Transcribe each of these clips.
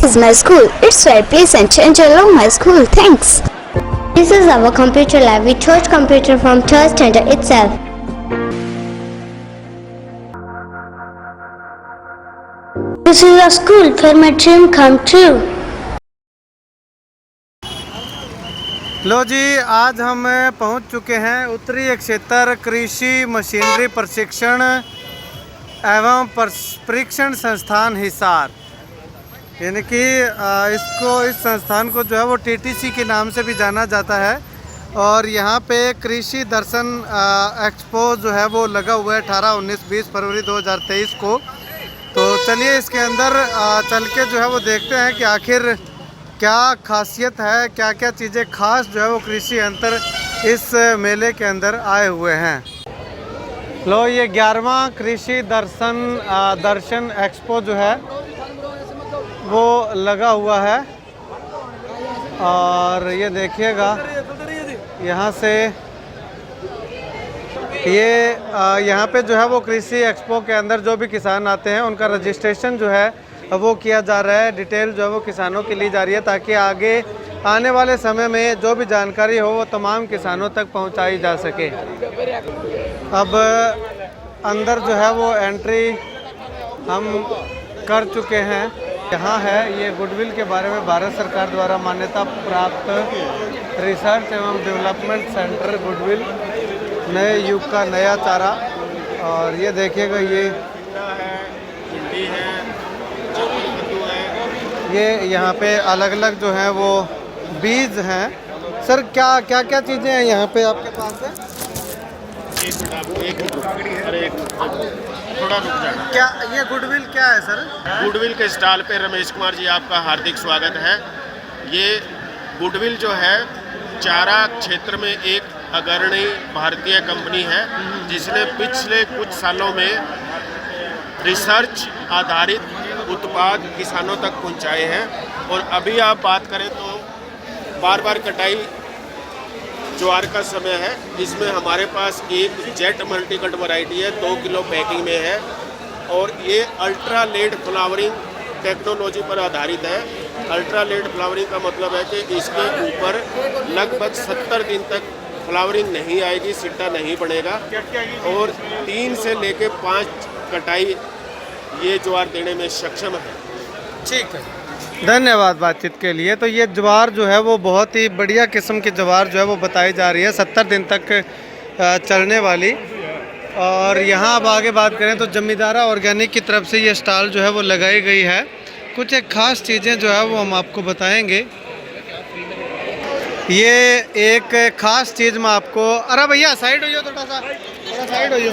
is my school. It's very pleasant and I love my school. Thanks. This is our computer lab. We chose computer from third standard itself. This is a school where my dream come true. लो जी, आज हम पहुंच चुके हैं उत्तरी क्षेत्र कृषि machinery प्रशिक्षण एवं प्रशिक्षण संस्थान हिसार। यानी कि इस संस्थान को जो है वो टीटीसी के नाम से भी जाना जाता है। और यहाँ पे कृषि दर्शन एक्सपो जो है वो लगा हुआ है 18, 19, 20 फरवरी 2023 को। तो चलिए इसके अंदर चल के जो है वो देखते हैं कि आखिर क्या खासियत है, क्या क्या चीज़ें खास जो है वो कृषि यंत्र इस मेले के अंदर आए हुए हैं। लो, ये 11वां कृषि दर्शन एक्सपो जो है वो लगा हुआ है। और ये देखिएगा यहाँ से यहाँ पे जो है वो कृषि एक्सपो के अंदर जो भी किसान आते हैं उनका रजिस्ट्रेशन जो है वो किया जा रहा है। डिटेल जो है वो किसानों की ली जा रही है ताकि आगे आने वाले समय में जो भी जानकारी हो वो तमाम किसानों तक पहुंचाई जा सके। अब अंदर जो है वो एंट्री हम कर चुके हैं। यहाँ है ये गुडविल के बारे में भारत सरकार द्वारा मान्यता प्राप्त रिसर्च एवं डेवलपमेंट सेंटर गुडविल, नए युग का नया चारा। और ये देखिएगा ये यहाँ पे अलग अलग जो है वो बीज हैं। सर क्या क्या क्या चीज़ें हैं यहाँ पे आपके पास है? थोड़ा रुक जाना। क्या ये गुडविल क्या है सर? गुडविल के स्टॉल पे रमेश कुमार जी आपका हार्दिक स्वागत है। ये गुडविल जो है चारा क्षेत्र में एक अग्रणी भारतीय कंपनी है जिसने पिछले कुछ सालों में रिसर्च आधारित उत्पाद किसानों तक पहुंचाए हैं। और अभी आप बात करें तो बार बार कटाई ज्वार का समय है। इसमें हमारे पास एक जेट मल्टीकट वैरायटी है, 2 किलो पैकिंग में है और ये अल्ट्रा लेट फ्लावरिंग टेक्नोलॉजी पर आधारित है। अल्ट्रा लेट फ्लावरिंग का मतलब है कि इसके ऊपर लगभग 70 दिन तक फ्लावरिंग नहीं आएगी, सिट्टा नहीं बनेगा और 3 से लेके 5 कटाई ये ज्वार देने में सक्षम है। ठीक है, धन्यवाद बातचीत के लिए। तो ये ज्वार जो है वो बहुत ही बढ़िया किस्म की ज्वार जो है वो बताई जा रही है, 70 दिन तक चलने वाली। और यहाँ अब आगे बात करें तो जमींदारा ऑर्गेनिक की तरफ से ये स्टॉल जो है वो लगाई गई है। कुछ एक ख़ास चीज़ें जो है वो हम आपको बताएंगे। ये एक ख़ास चीज़ मैं आपको, अरे भैया साइड हो जाओ, थोड़ा साइड हो जाओ।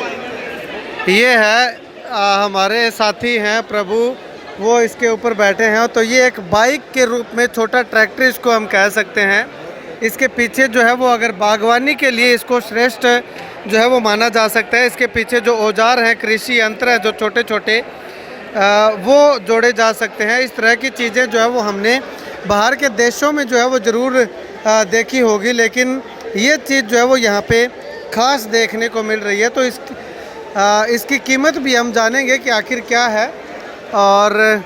ये है हमारे साथी हैं प्रभु, वो इसके ऊपर बैठे हैं। तो ये एक बाइक के रूप में छोटा ट्रैक्टर इसको हम कह सकते हैं। इसके पीछे जो है वो अगर बागवानी के लिए इसको श्रेष्ठ जो है वो माना जा सकता है। इसके पीछे जो औजार हैं, कृषि यंत्र हैं जो छोटे छोटे वो जोड़े जा सकते हैं। इस तरह की चीज़ें जो है वो हमने बाहर के देशों में जो है वो ज़रूर देखी होगी, लेकिन ये चीज़ जो है वो यहाँ पे ख़ास देखने को मिल रही है। तो इसकी कीमत भी हम जानेंगे कि आखिर क्या है। और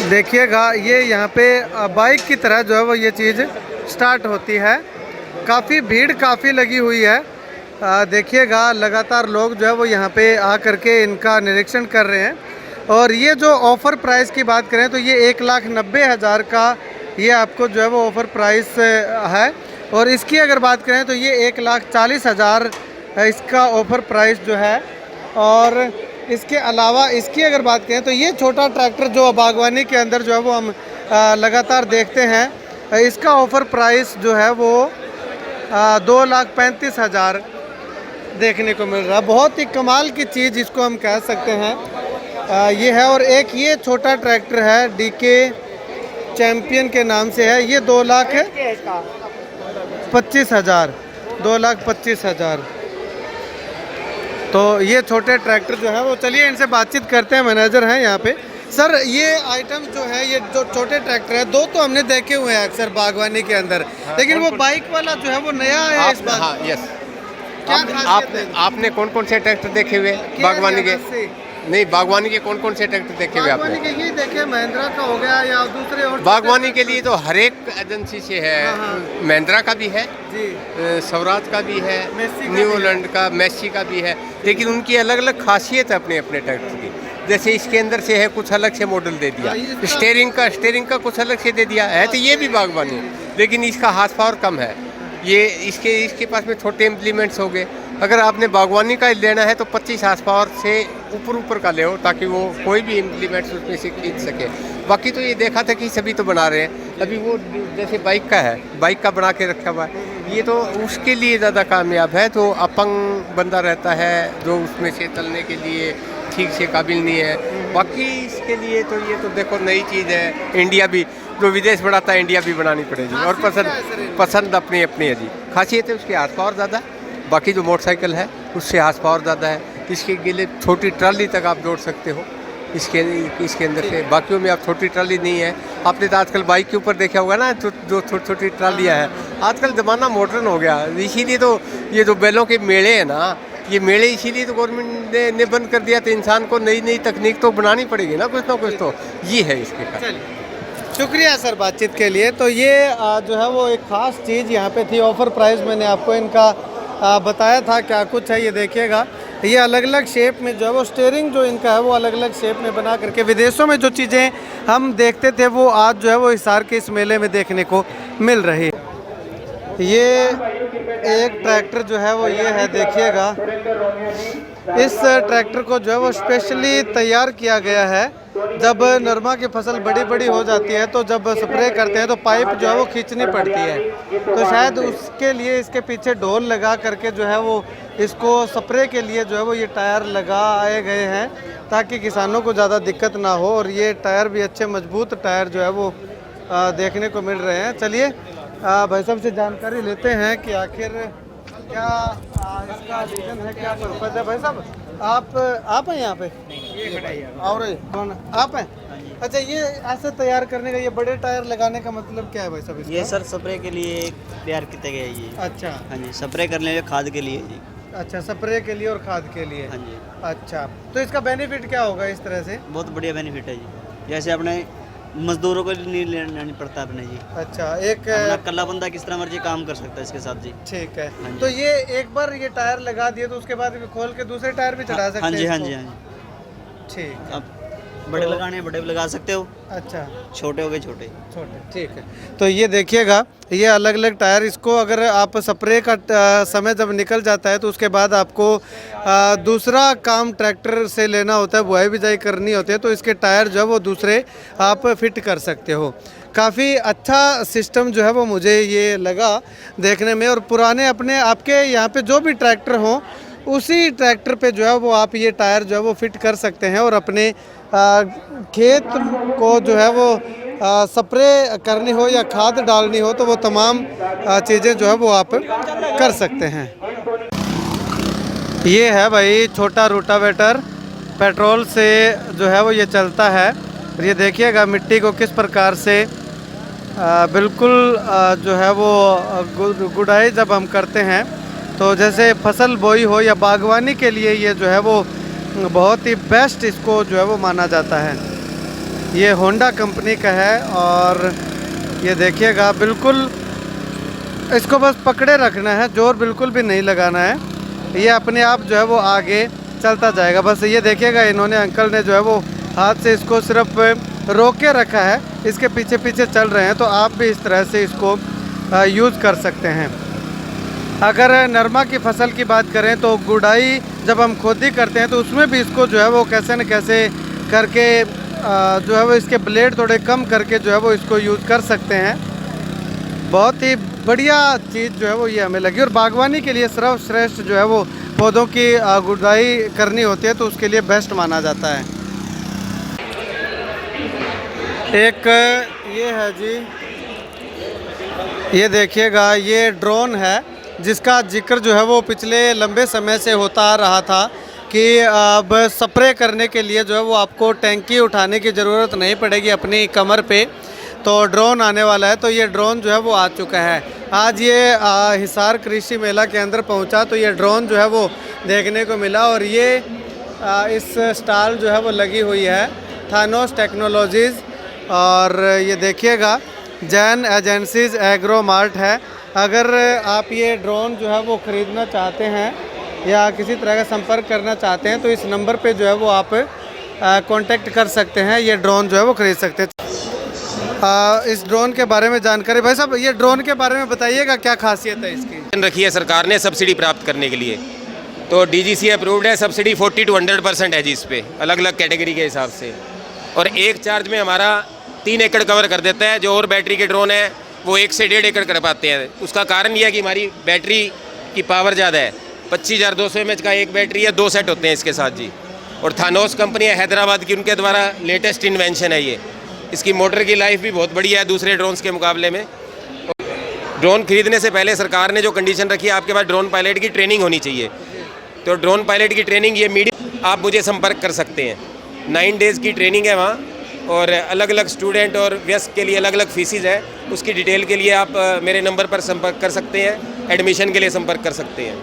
देखिएगा ये यहाँ पे बाइक की तरह जो है वो ये चीज़ स्टार्ट होती है। काफ़ी भीड़ काफ़ी लगी हुई है। देखिएगा लगातार लोग जो है वो यहाँ पे आ करके इनका निरीक्षण कर रहे हैं। और ये जो ऑफ़र प्राइस की बात करें तो ये 1,90,000 का ये आपको जो है वो ऑफ़र प्राइस है। और इसकी अगर बात करें तो ये 1,40,000 इसका ऑफ़र प्राइस जो है। और इसके अलावा इसकी अगर बात करें तो ये छोटा ट्रैक्टर जो बागवानी के अंदर जो है वो हम लगातार देखते हैं, इसका ऑफ़र प्राइस जो है वो 2,35,000 देखने को मिल रहा है। बहुत ही कमाल की चीज़ इसको हम कह सकते हैं ये है। और एक ये छोटा ट्रैक्टर है डीके चैम्पियन के नाम से है, ये 2,25,000। तो ये छोटे ट्रैक्टर जो है वो, चलिए इनसे बातचीत करते हैं। मैनेजर हैं यहाँ पे। सर ये आइटम जो है, ये जो छोटे ट्रैक्टर है, 2 तो हमने देखे हुए हैं अक्सर बागवानी के अंदर, लेकिन वो बाइक वाला जो है वो नया है इस बार। हाँ, यस। क्या खासियत है? आपने कौन कौन से ट्रैक्टर देखे हुए बागवानी के? नहीं, बागवानी के कौन कौन से ट्रैक्टर देखे हुए बागवानी आपने? के ये देखिए महिंद्रा का हो गया या दूसरे और बागवानी के लिए तो हर एक एजेंसी से है। हाँ। महिंद्रा का भी है, जी स्वराज का भी है, मेस्सी का न्यू भी है। हॉलैंड का, मेस्सी का भी है, लेकिन उनकी अलग अलग खासियत है अपने अपने ट्रैक्टर की। जैसे इसके अंदर से है कुछ अलग से मॉडल दे दिया, हाँ, इसका- स्टेयरिंग का कुछ अलग से दे दिया है, तो ये भी बागवानी है, लेकिन इसका हाथ पावर कम है। ये इसके पास में छोटे इम्प्लीमेंट्स हो गए। अगर आपने बागवानी का लेना है तो 25 हार्स पावर से ऊपर का ले हो, ताकि वो कोई भी इम्प्लीमेंट्स उसमें से खींच सके। बाकी तो ये देखा था कि सभी तो बना रहे हैं। अभी वो जैसे बाइक का है, बाइक का बना के रखा हुआ है, ये तो उसके लिए ज़्यादा कामयाब है। तो अपंग बंदा रहता है जो उसमें से चलने के लिए ठीक से काबिल नहीं है। बाकी इसके लिए तो ये तो देखो नई चीज़ है। इंडिया भी जो विदेश बढ़ाता है, इंडिया भी बनानी पड़ेगी। और पसंद अपनी अपनी है जी। खासियत है उसकी हाथ पावर ज़्यादा, बाकी जो मोटरसाइकिल है उससे हाथ पावर ज़्यादा है। इसके लिए छोटी ट्राली तक आप जोड़ सकते हो इसके अंदर से। बाकियों में आप छोटी ट्राली नहीं है। आपने तो आजकल बाइक के ऊपर देखा होगा ना, जो छोटी छोटी ट्रालियाँ हैं। आजकल ज़माना मॉडर्न हो गया, इसीलिए तो ये जो बैलों के मेले हैं ना, ये मेले इसीलिए तो गवर्नमेंट ने बंद कर दिया। तो इंसान को नई नई तकनीक तो बनानी पड़ेगी ना कुछ तो। ये है इसके कारण। शुक्रिया सर बातचीत के लिए। तो ये जो है वो एक ख़ास चीज़ यहाँ पे थी। ऑफर प्राइस मैंने आपको इनका बताया था क्या कुछ है। ये देखिएगा, ये अलग अलग शेप में जो है वो स्टीयरिंग जो इनका है वो अलग अलग शेप में बना करके, विदेशों में जो चीज़ें हम देखते थे वो आज जो है वो हिसार के इस मेले में देखने को मिल रही है। ये एक ट्रैक्टर जो है वो ये है, देखिएगा। इस ट्रैक्टर को जो है वो स्पेशली तैयार किया गया है। जब नरमा की फसल बड़ी बड़ी हो जाती है तो जब स्प्रे करते हैं तो पाइप जो है वो खींचनी पड़ती है, तो शायद उसके लिए इसके पीछे ढोल लगा करके जो है वो इसको स्प्रे के लिए जो है वो ये टायर लगाए गए हैं, ताकि किसानों को ज़्यादा दिक्कत ना हो। और ये टायर भी अच्छे मजबूत टायर जो है वो देखने को मिल रहे हैं। चलिए भाई साहब से जानकारी लेते हैं कि आखिर क्या इसका रीज़न है, क्या पर्पज़ है। भाई साहब आप हैं यहाँ पे? और कौन आप हैं? अच्छा, ये ऐसे तैयार करने का, ये बड़े टायर लगाने का मतलब क्या है भाई साहब? ये सर स्प्रे के लिए तैयार किया गया है ये। अच्छा हाँ जी, स्प्रे करने के लिए, खाद के लिए जी। अच्छा, स्प्रे के लिए और खाद के लिए। हाँ जी, अच्छा, तो इसका बेनिफिट क्या होगा इस तरह से? बहुत बढ़िया बेनिफिट है जी। जैसे अपने मजदूरों को नहीं लेना नहीं पड़ता अपने जी। अच्छा, एक अपना कल्ला बंदा किस तरह मर्जी काम कर सकता है इसके साथ जी। ठीक हाँ है। जी। तो ये एक बार ये टायर लगा दिए तो उसके बाद खोल के दूसरे टायर भी चढ़ा सकते हैं? हाँ जी, हाँ इसको? जी, हाँ जी। ठीक। अब बड़े लगाने हैं, बड़े भी लगा सकते हो, अच्छा, छोटे हो गए छोटे। छोटे, ठीक है। तो ये देखिएगा, ये अलग अलग टायर, इसको अगर आप स्प्रे का समय जब निकल जाता है तो उसके बाद आपको दूसरा काम ट्रैक्टर से लेना होता है, बुआई बिजाई करनी होती है, तो इसके टायर जो है वो दूसरे आप फिट कर सकते हो। काफ़ी अच्छा सिस्टम जो है वो मुझे ये लगा देखने में। और पुराने अपने आपके यहाँ पे जो भी ट्रैक्टर हों, उसी ट्रैक्टर पे जो है वो आप ये टायर जो है वो फिट कर सकते हैं और अपने खेत को जो है वो स्प्रे करनी हो या खाद डालनी हो तो वो तमाम चीज़ें जो है वो आप कर सकते हैं। ये है भाई छोटा रोटावेटर, पेट्रोल से जो है वो ये चलता है। ये देखिएगा मिट्टी को किस प्रकार से बिल्कुल जो है वो गुड़ाई जब हम करते हैं तो जैसे फसल बोई हो या बागवानी के लिए ये जो है वो बहुत ही बेस्ट इसको जो है वो माना जाता है। ये होंडा कंपनी का है और ये देखिएगा बिल्कुल इसको बस पकड़े रखना है, जोर बिल्कुल भी नहीं लगाना है, ये अपने आप जो है वो आगे चलता जाएगा। बस ये देखिएगा इन्होंने अंकल ने जो है वो हाथ से इसको सिर्फ रोक के रखा है, इसके पीछे पीछे चल रहे हैं। तो आप भी इस तरह से इसको यूज़ कर सकते हैं। अगर नरमा की फसल की बात करें तो गुड़ाई जब हम खुद ही करते हैं तो उसमें भी इसको जो है वो कैसे न कैसे करके जो है वो इसके ब्लेड थोड़े कम करके जो है वो इसको यूज़ कर सकते हैं। बहुत ही बढ़िया चीज़ जो है वो ये हमें लगी। और बागवानी के लिए सर्वश्रेष्ठ जो है वो पौधों की गुड़ाई करनी होती है तो उसके लिए बेस्ट माना जाता है। एक ये है जी, ये देखिएगा, ये ड्रोन है जिसका जिक्र जो है वो पिछले लंबे समय से होता आ रहा था कि अब स्प्रे करने के लिए जो है वो आपको टैंकी उठाने की ज़रूरत नहीं पड़ेगी अपनी कमर पे, तो ड्रोन आने वाला है। तो ये ड्रोन जो है वो आ चुका है। आज ये हिसार कृषि मेला के अंदर पहुंचा तो ये ड्रोन जो है वो देखने को मिला और ये इस स्टॉल जो है वो लगी हुई है थानोस टेक्नोलॉजीज़। और ये देखिएगा जैन एजेंसीज एग्रो मार्ट है। अगर आप ये ड्रोन जो है वो ख़रीदना चाहते हैं या किसी तरह का संपर्क करना चाहते हैं तो इस नंबर पे जो है वो आप कांटेक्ट कर सकते हैं, ये ड्रोन जो है वो ख़रीद सकते हैं। इस ड्रोन के बारे में जानकारी, भाई साहब ये ड्रोन के बारे में बताइएगा, क्या खासियत है इसकी? रखी है सरकार ने सब्सिडी प्राप्त करने के लिए, तो डीजीसी अप्रूव्ड है। सब्सिडी 40 to 100% है जी इस पे, अलग अलग कैटेगरी के हिसाब से। और एक चार्ज में हमारा 3 एकड़ कवर कर देता है। जो और बैटरी के ड्रोन है वो 1 से 1.5 एकड़ कर पाते हैं। उसका कारण यह है कि हमारी बैटरी की पावर ज़्यादा है। 25,200 mAh का एक बैटरी है, 2 सेट होते हैं इसके साथ जी। और थानोस कंपनी है हैदराबाद की, उनके द्वारा लेटेस्ट इन्वेंशन है ये। इसकी मोटर की लाइफ भी बहुत बढ़िया है दूसरे ड्रोन्स के मुकाबले में। ड्रोन खरीदने से पहले सरकार ने जो कंडीशन रखी है, आपके पास ड्रोन पायलट की ट्रेनिंग होनी चाहिए। तो ड्रोन पायलट की ट्रेनिंग ये मीडिया आप मुझे संपर्क कर सकते हैं। 9 डेज़ की ट्रेनिंग है वहाँ, और अलग अलग स्टूडेंट और वयस्क के लिए अलग अलग फीसिस है। उसकी डिटेल के लिए आप मेरे नंबर पर संपर्क कर सकते हैं, एडमिशन के लिए संपर्क कर सकते हैं।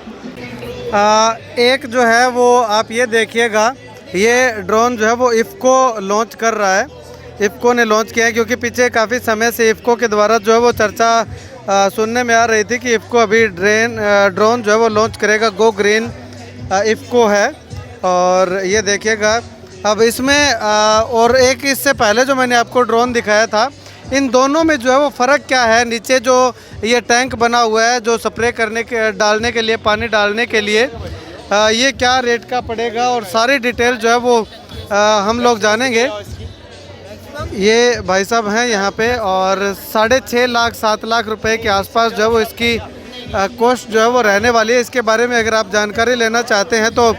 एक जो है वो आप ये देखिएगा, ये ड्रोन जो है वो इफ़को लॉन्च कर रहा है। इफ़को ने लॉन्च किया है क्योंकि पीछे काफ़ी समय से इफ़को के द्वारा जो है वो चर्चा सुनने में आ रही थी कि इफ़को अभी ड्रोन जो है वो लॉन्च करेगा। गो ग्रीन इफ़को है। और ये देखिएगा अब इसमें और एक इससे पहले जो मैंने आपको ड्रोन दिखाया था, इन दोनों में जो है वो फ़र्क क्या है। नीचे जो ये टैंक बना हुआ है जो स्प्रे करने के डालने के लिए, पानी डालने के लिए, ये क्या रेट का पड़ेगा और सारी डिटेल जो है वो हम लोग जानेंगे। ये भाई साहब हैं यहाँ पे, और 6.5 लाख 7 लाख रुपए के आसपास जो है वो इसकी कॉस्ट जो है वो रहने वाली है। इसके बारे में अगर आप जानकारी लेना चाहते हैं तो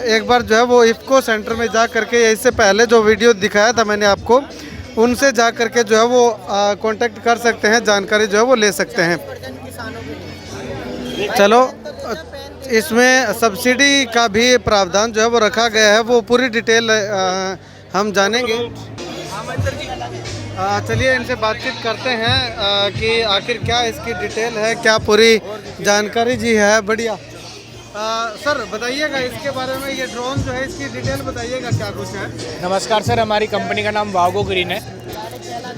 एक बार जो है वो इफ़को सेंटर में जा करके, इससे पहले जो वीडियो दिखाया था मैंने आपको, उनसे जा करके जो है वो कांटेक्ट कर सकते हैं, जानकारी जो है वो ले सकते हैं। चलो, इसमें सब्सिडी का भी प्रावधान जो है वो रखा गया है, वो पूरी डिटेल हम जानेंगे। चलिए इनसे बातचीत करते हैं कि आखिर क्या इसकी डिटेल है, क्या पूरी जानकारी जी है। बढ़िया। सर बताइएगा इसके बारे में, ये ड्रोन जो है इसकी डिटेल बताइएगा क्या कुछ है। नमस्कार सर, हमारी कंपनी का नाम वागो ग्रीन है,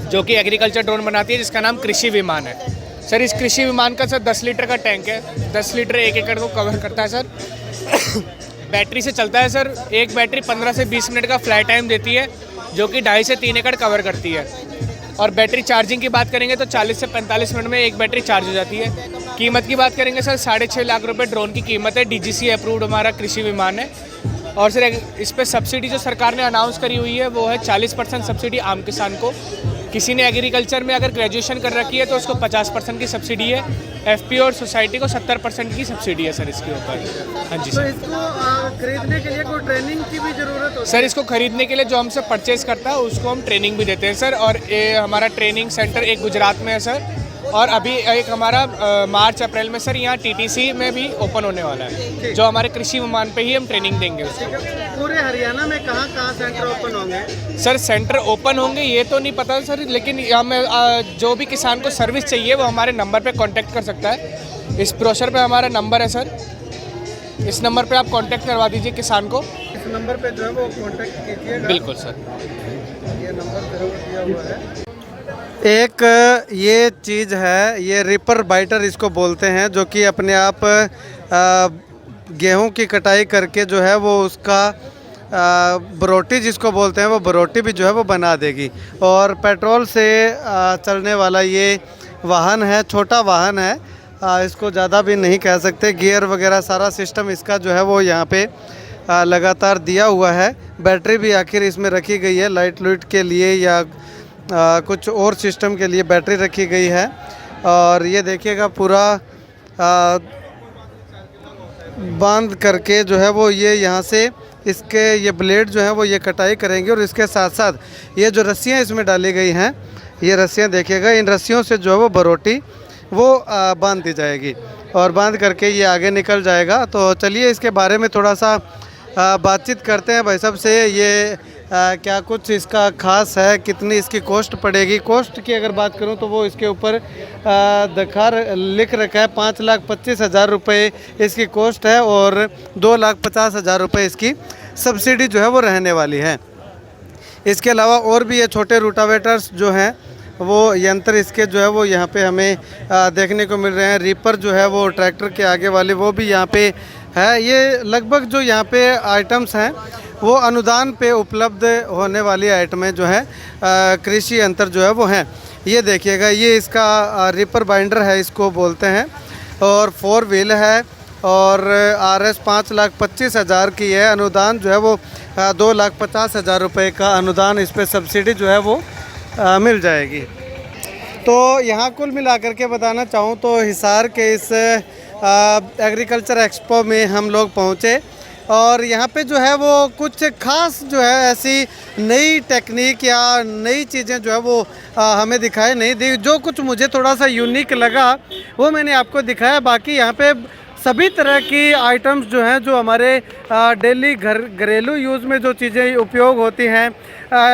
जो कि एग्रीकल्चर ड्रोन बनाती है, जिसका नाम कृषि विमान है। सर इस कृषि विमान का सर 10 लीटर का टैंक है। 10 लीटर 1 एकड़ को कवर करता है सर। बैटरी से चलता है सर। एक बैटरी 15 से 20 मिनट का फ्लाई टाइम देती है, जो कि 2.5 से 3 एकड़ कवर करती है। और बैटरी चार्जिंग की बात करेंगे तो 40 से 45 मिनट में एक बैटरी चार्ज हो जाती है। कीमत की बात करेंगे सर 6.5 लाख रुपए ड्रोन की कीमत है। डीजीसी अप्रूव्ड हमारा कृषि विमान है। और सर इस पर सब्सिडी जो सरकार ने अनाउंस करी हुई है वो है 40% सब्सिडी आम किसान को। किसी ने एग्रीकल्चर में अगर ग्रेजुएशन कर रखी है तो उसको 50% की सब्सिडी है। एफपी और सोसाइटी को 70% की सब्सिडी है सर इसके ऊपर। हाँ जी सर। तो इसको खरीदने के लिए कोई ट्रेनिंग की भी ज़रूरत होती है? सर इसको खरीदने के लिए जो हमसे परचेज़ करता है उसको हम ट्रेनिंग भी देते हैं सर। और हमारा ट्रेनिंग सेंटर एक गुजरात में है सर, और अभी एक हमारा मार्च अप्रैल में सर यहाँ टीटीसी में भी ओपन होने वाला है, जो हमारे कृषि विमान पे ही हम ट्रेनिंग देंगे उसको। पूरे हरियाणा में कहाँ कहाँ सेंटर ओपन होंगे? सर सेंटर ओपन होंगे ये तो नहीं पता सर, लेकिन हम जो भी किसान को सर्विस चाहिए वो हमारे नंबर पे कांटेक्ट कर सकता है। इस ब्रोशर पे हमारा नंबर है सर, इस नंबर पे आप कांटेक्ट करवा दीजिए किसान को। इस नंबर पे जो है वो कांटेक्ट कीजिएगा। बिल्कुल सर, ये नंबर जो है वो दिया हुआ है। एक ये चीज़ है, ये रिपर बाइटर इसको बोलते हैं, जो कि अपने आप गेहूं की कटाई करके जो है वो उसका बरोटी जिसको बोलते हैं वो बरोटी भी जो है वो बना देगी। और पेट्रोल से चलने वाला ये वाहन है, छोटा वाहन है, इसको ज़्यादा भी नहीं कह सकते। गियर वगैरह सारा सिस्टम इसका जो है वो यहाँ पे लगातार दिया हुआ है। बैटरी भी आखिर इसमें रखी गई है, लाइट लूट के लिए या कुछ और सिस्टम के लिए बैटरी रखी गई है। और ये देखिएगा पूरा बांध करके जो है वो ये यहाँ से इसके ये ब्लेड जो है वो ये कटाई करेंगे। और इसके साथ साथ ये जो रस्सियाँ इसमें डाली गई हैं, ये रस्सियाँ देखिएगा, इन रस्सियों से जो है वो बरोटी वो बांध दी जाएगी और बांध करके ये आगे निकल जाएगा। तो चलिए इसके बारे में थोड़ा सा बातचीत करते हैं भाई साहब से। ये क्या कुछ इसका खास है, कितनी इसकी कॉस्ट पड़ेगी। कॉस्ट की अगर बात करूं तो वो इसके ऊपर लिख रखा है 5,25,000 रुपये इसकी कॉस्ट है और 2,50,000 रुपये इसकी सब्सिडी जो है वो रहने वाली है। इसके अलावा और भी ये छोटे रूटावेटर्स जो हैं वो यंत्र इसके जो है वो यहाँ पे हमें देखने को मिल रहे हैं। रीपर जो है वो ट्रैक्टर के आगे वाले वो भी यहाँ पे है। ये लगभग जो यहाँ पे आइटम्स हैं वो अनुदान पे उपलब्ध होने वाली आइटमें जो है कृषि यंत्र जो है वो हैं। ये देखिएगा, ये इसका रीपर बाइंडर है इसको बोलते हैं और 4 व्हील है और RS 5,25,000 की है। अनुदान जो है वो 2,50,000 रुपये का अनुदान, इस पर सब्सिडी जो है वो मिल जाएगी। तो यहाँ कुल मिलाकर के बताना चाहूँ तो हिसार के इस एग्रीकल्चर एक्सपो में हम लोग पहुँचे और यहाँ पे जो है वो कुछ खास जो है ऐसी नई टेक्निक या नई चीज़ें जो है वो हमें दिखाई नहीं दी। जो कुछ मुझे थोड़ा सा यूनिक लगा वो मैंने आपको दिखाया। बाकी यहाँ पे सभी तरह की आइटम्स जो हैं जो हमारे डेली घरेलू यूज़ में जो चीज़ें उपयोग होती हैं,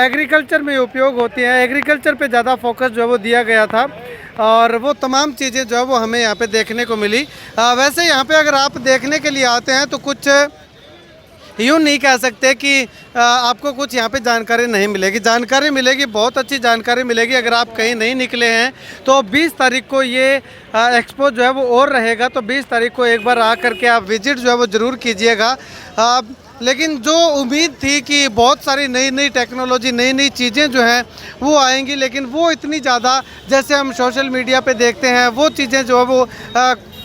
एग्रीकल्चर में उपयोग होती हैं, एग्रीकल्चर पे ज़्यादा फोकस जो है वो दिया गया था और वो तमाम चीज़ें जो है वो हमें यहाँ पे देखने को मिली। वैसे यहाँ पे अगर आप देखने के लिए आते हैं तो कुछ यूँ नहीं कह सकते कि आपको कुछ यहाँ पे जानकारी नहीं मिलेगी। जानकारी मिलेगी, बहुत अच्छी जानकारी मिलेगी। अगर आप कहीं नहीं निकले हैं तो 20 तारीख को ये एक्सपो जो है वो और रहेगा, तो 20 तारीख को एक बार आ करके आप विजिट जो है वो ज़रूर कीजिएगा। लेकिन जो उम्मीद थी कि बहुत सारी नई नई टेक्नोलॉजी, नई नई चीज़ें जो हैं वो आएंगी, लेकिन वो इतनी ज़्यादा जैसे हम सोशल मीडिया पे देखते हैं वो चीज़ें जो है वो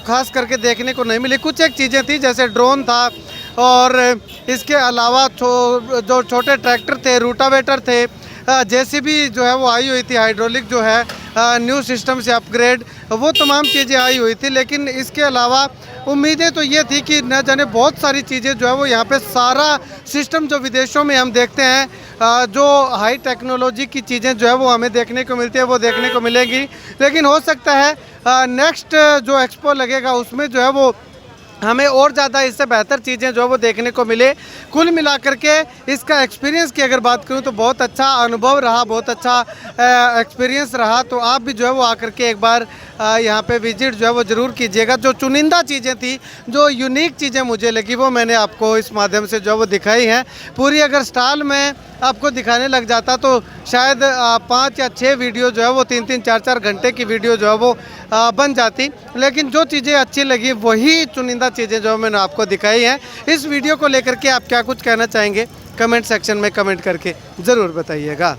ख़ास करके देखने को नहीं मिली। कुछ एक चीज़ें थी जैसे ड्रोन था और इसके अलावा जो छोटे ट्रैक्टर थे, रूटावेटर थे, जेसीबी जो है वो आई हुई थी, हाइड्रोलिक जो है न्यू सिस्टम से अपग्रेड, वो तमाम चीज़ें आई हुई थी। लेकिन इसके अलावा उम्मीदें तो ये थी कि न जाने बहुत सारी चीज़ें जो है वो यहाँ पे सारा सिस्टम जो विदेशों में हम देखते हैं, जो हाई टेक्नोलॉजी की चीज़ें जो है वो हमें देखने को मिलती है वो देखने को मिलेंगी। लेकिन हो सकता है नेक्स्ट जो एक्सपो लगेगा उसमें जो है वो हमें और ज़्यादा इससे बेहतर चीज़ें जो है वो देखने को मिले। कुल मिलाकर के इसका एक्सपीरियंस की अगर बात करूं तो बहुत अच्छा अनुभव रहा, बहुत अच्छा एक्सपीरियंस रहा। तो आप भी जो है वो आकर के एक बार यहाँ पे विजिट जो है वो ज़रूर कीजिएगा। जो चुनिंदा चीज़ें थी, जो यूनिक चीज़ें मुझे लगी वो मैंने आपको इस माध्यम से जो है वो दिखाई हैं। पूरी अगर स्टाइल में आपको दिखाने लग जाता तो शायद 5 या 6 वीडियो जो है वो 3-3, 4-4 घंटे की वीडियो जो है वो बन जाती। लेकिन जो चीज़ें अच्छी लगी वही चुनिंदा चीज़ें जो मैंने आपको दिखाई हैं। इस वीडियो को लेकर के आप क्या कुछ कहना चाहेंगे, कमेंट सेक्शन में कमेंट करके ज़रूर बताइएगा।